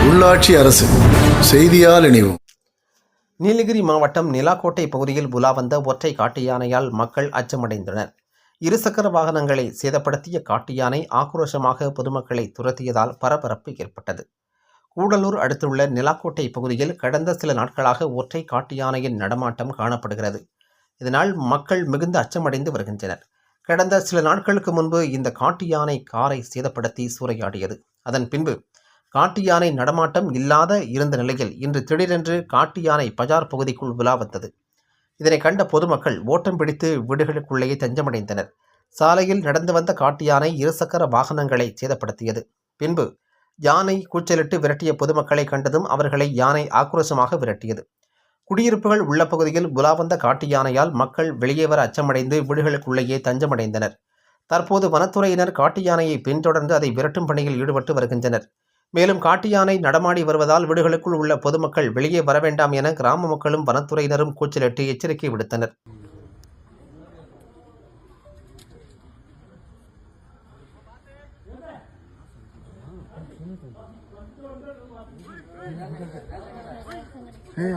உள்ளாட்சி அரசு செய்தியால் இணைவோம். நீலகிரி மாவட்டம் நிலாக்கோட்டை பகுதியில் உலா வந்த ஒற்றை காட்டு யானையால் மக்கள் அச்சமடைந்தனர். இருசக்கர வாகனங்களை சேதப்படுத்திய காட்டு யானை ஆக்ரோஷமாக பொதுமக்களை துரத்தியதால் பரபரப்பு ஏற்பட்டது. கூடலூர் அடுத்துள்ள நிலாக்கோட்டை பகுதியில் கடந்த சில நாட்களாக ஒற்றை காட்டு யானையின் நடமாட்டம் காணப்படுகிறது. இதனால் மக்கள் மிகுந்த அச்சமடைந்து வருகின்றனர். கடந்த சில நாட்களுக்கு முன்பு இந்த காட்டு யானை காரை சேதப்படுத்தி சூறையாடியது. அதன் பின்பு காட்டு யானை நடமாட்டம் இல்லாத இருந்த நிலையில் இன்று திடீரென்று காட்டு யானை பஜார் பகுதிக்குள் உலா வந்தது. இதனை கண்ட பொதுமக்கள் ஓட்டம் பிடித்து வீடுகளுக்குள்ளேயே தஞ்சமடைந்தனர். சாலையில் நடந்து வந்த காட்டு யானை இருசக்கர வாகனங்களை சேதப்படுத்தியது. பின்பு யானை கூச்சலிட்டு விரட்டிய பொதுமக்களை கண்டதும் அவர்களை யானை ஆக்ரோஷமாக விரட்டியது. குடியிருப்புகள் உள்ள பகுதியில் உலா வந்த காட்டு யானையால் மக்கள் வெளியே வர அச்சமடைந்து வீடுகளுக்குள்ளேயே தஞ்சமடைந்தனர். தற்போது வனத்துறையினர் காட்டு யானையை பின்தொடர்ந்து அதை விரட்டும் பணியில் ஈடுபட்டு வருகின்றனர். மேலும் காட்டு யானை நடமாடி வருவதால் வீடுகளுக்குள் உள்ள பொதுமக்கள் வெளியே வர வேண்டாம் என கிராம மக்களும் வனத்துறையினரும் கூச்சலிட்டு எச்சரிக்கை விடுத்தனர். Hey,